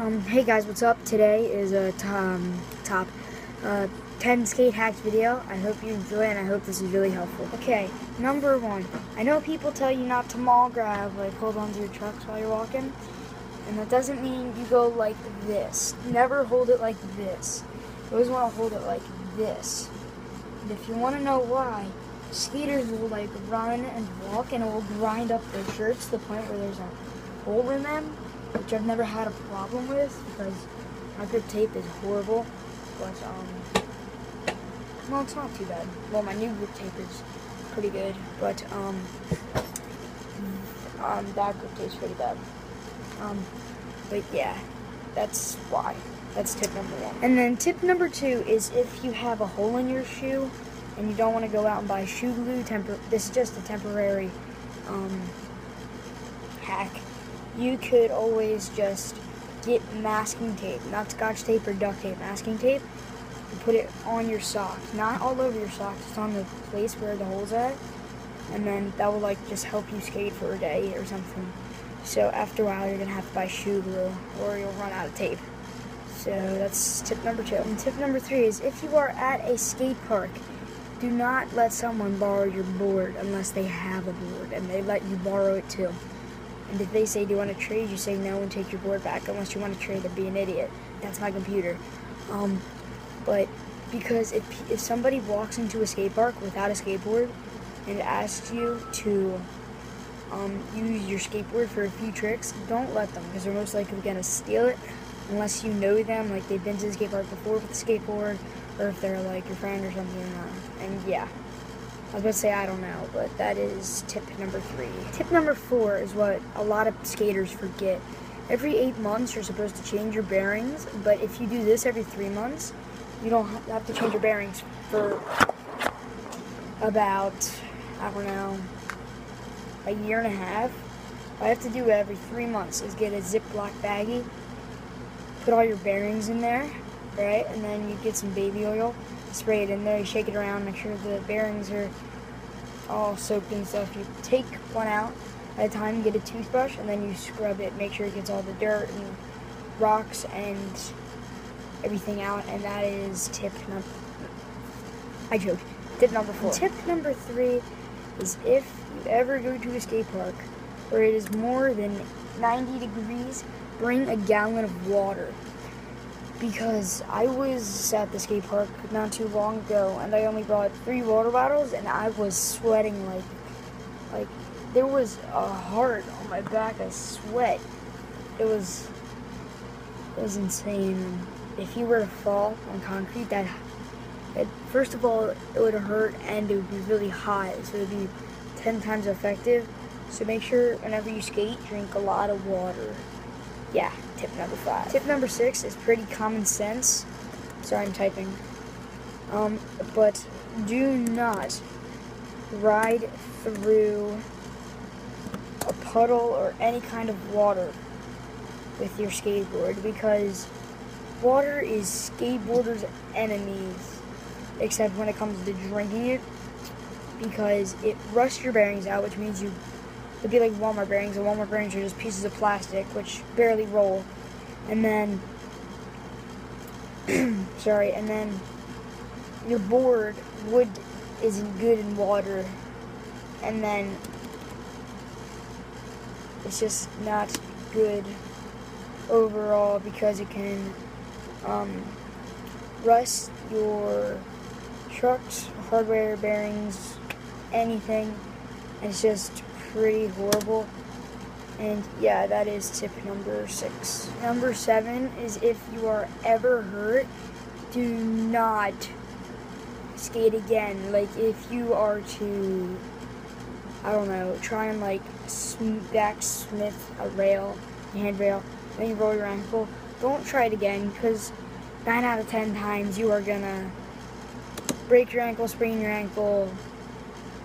Hey guys, what's up? Today is a top 10 skate hacks video. I hope you enjoy it and I hope this is really helpful. Okay, number one. I know people tell you not to mall grab, like hold onto your trucks while you're walking. And that doesn't mean you go like this. Never hold it like this. You always want to hold it like this. And if you want to know why, skaters will like run and walk and it will grind up their shirts to the point where there's a hole in them, which I've never had a problem with because my grip tape is horrible, but well, it's not too bad. Well, my new grip tape is pretty good, but that grip tape is pretty bad. But yeah, that's why. That's tip number one. And then tip number two is if you have a hole in your shoe and you don't want to go out and buy shoe glue, this is just a temporary hack. You could always just get masking tape, not scotch tape or duct tape, masking tape, and put it on your socks. Not all over your socks, just on the place where the hole's at. And then that will like just help you skate for a day or something. So after a while you're gonna have to buy shoe glue or you'll run out of tape. So that's tip number two. And tip number three is if you are at a skate park, do not let someone borrow your board unless they have a board and they let you borrow it too. And if they say, do you want to trade, you say no and take your board back unless you want to trade and be an idiot. That's my computer. But because if somebody walks into a skate park without a skateboard and asks you to use your skateboard for a few tricks, don't let them because they're most likely going to steal it unless you know them, like they've been to the skate park before with the skateboard or if they're like your friend or something. And yeah. I was about to say I don't know, but that is tip number three. Tip number four is what a lot of skaters forget. Every 8 months you're supposed to change your bearings, but if you do this every 3 months, you don't have to change your bearings for about, I don't know, a year and a half. What I have to do every 3 months is get a Ziploc baggie, put all your bearings in there, right, and then you get some baby oil, spray it in there, you shake it around, make sure the bearings are all soaked and stuff. You take one out at a time, get a toothbrush, and then you scrub it, make sure it gets all the dirt and rocks and everything out, and that is tip number, I joked, tip number four. And tip number three is if you ever go to a skate park where it is more than 90 degrees, bring a gallon of water. Because I was at the skate park not too long ago and I only brought 3 water bottles and I was sweating like there was a heart on my back. I sweat. It was insane. If you were to fall on concrete, that first of all it would hurt and it would be really hot, so it would be 10 times effective. So make sure whenever you skate, drink a lot of water. Yeah, tip number 5. Tip number 6 is pretty common sense. Sorry, I'm typing. But do not ride through a puddle or any kind of water with your skateboard because water is skateboarders' enemies, except when it comes to drinking it, because it rusts your bearings out, which means it'd be like Walmart bearings, and Walmart bearings are just pieces of plastic which barely roll. And then, sorry, and then your board isn't good in water, and then it's just not good overall because it can rust your trucks, hardware, bearings, anything. It's just pretty horrible. And yeah, that is tip number 6. Number 7 is if you are ever hurt, do not skate again. Like if you are to, I don't know, try and like backsmith a rail, a handrail, then you roll your ankle, don't try it again because 9 out of 10 times you are gonna break your ankle, sprain your ankle,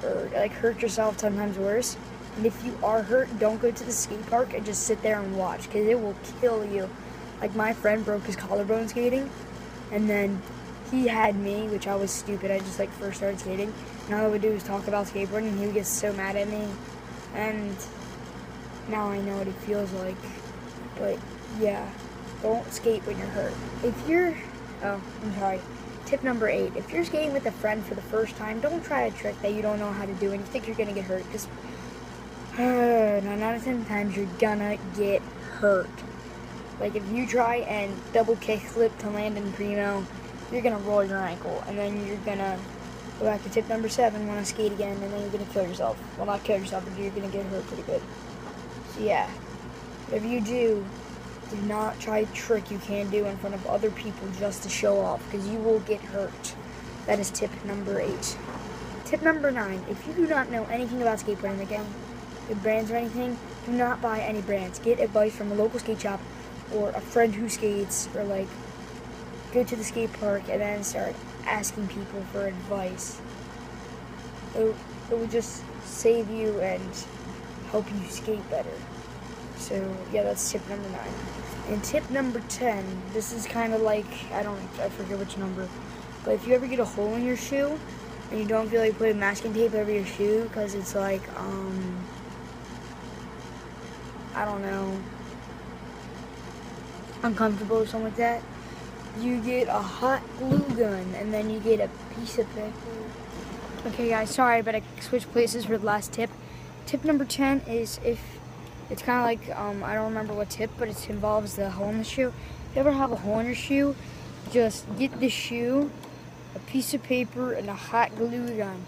or like hurt yourself, 10 times worse. And if you are hurt, don't go to the skate park and just sit there and watch because it will kill you. Like my friend broke his collarbone skating, and then he had me, which I was stupid. I just like first started skating, and all I would do was talk about skateboarding, and he would get so mad at me. And now I know what it feels like. But yeah, don't skate when you're hurt. Tip number 8, if you're skating with a friend for the first time, don't try a trick that you don't know how to do and you think you're going to get hurt, because 9 out of 10 times you're gonna get hurt. Like, if you try and double kick flip to land in primo, you're gonna roll your ankle, and then you're gonna go back to tip number 7, want to skate again, and then you're gonna kill yourself. Well, not kill yourself, but you're gonna get hurt pretty good. So yeah, whatever you do not try a trick you can't do in front of other people just to show off, because you will get hurt. That is tip number 8. Tip number 9, if you do not know anything about skateboarding, again, the brands or anything, do not buy any brands. Get advice from a local skate shop or a friend who skates, or like go to the skate park and then start asking people for advice. It will just save you and help you skate better. So yeah, that's tip number 9. And tip number 10, this is kind of like, I forget which number, but if you ever get a hole in your shoe and you don't feel like putting masking tape over your shoe because it's like, I don't know, uncomfortable or something like that, you get a hot glue gun, and then you get a piece of paper. Okay guys, sorry, but I switched places for the last tip. Tip number 10 is, if it's kind of like, I don't remember what tip, but it involves the hole in the shoe. If you ever have a hole in your shoe, just get the shoe, a piece of paper, and a hot glue gun.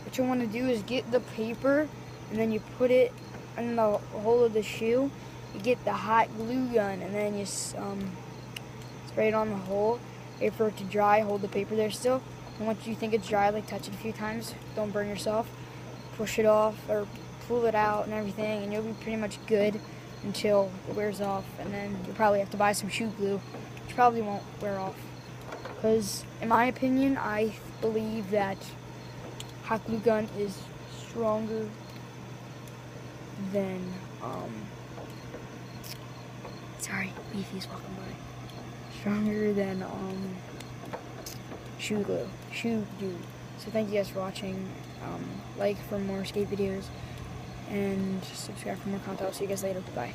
What you want to do is get the paper, and then you put it in the hole of the shoe. You get the hot glue gun, and then you spray it on the hole. Wait for it to dry. Hold the paper there still. And once you think it's dry, like touch it a few times. Don't burn yourself. Push it off or pull it out and everything, and you'll be pretty much good until it wears off. And then you'll probably have to buy some shoe glue, which probably won't wear off. Because in my opinion, I believe that hot glue gun is stronger than sorry, Beefy's walking by. Stronger than shoe glue. So thank you guys for watching. Like for more skate videos, and subscribe for more content. I'll see you guys later. Bye.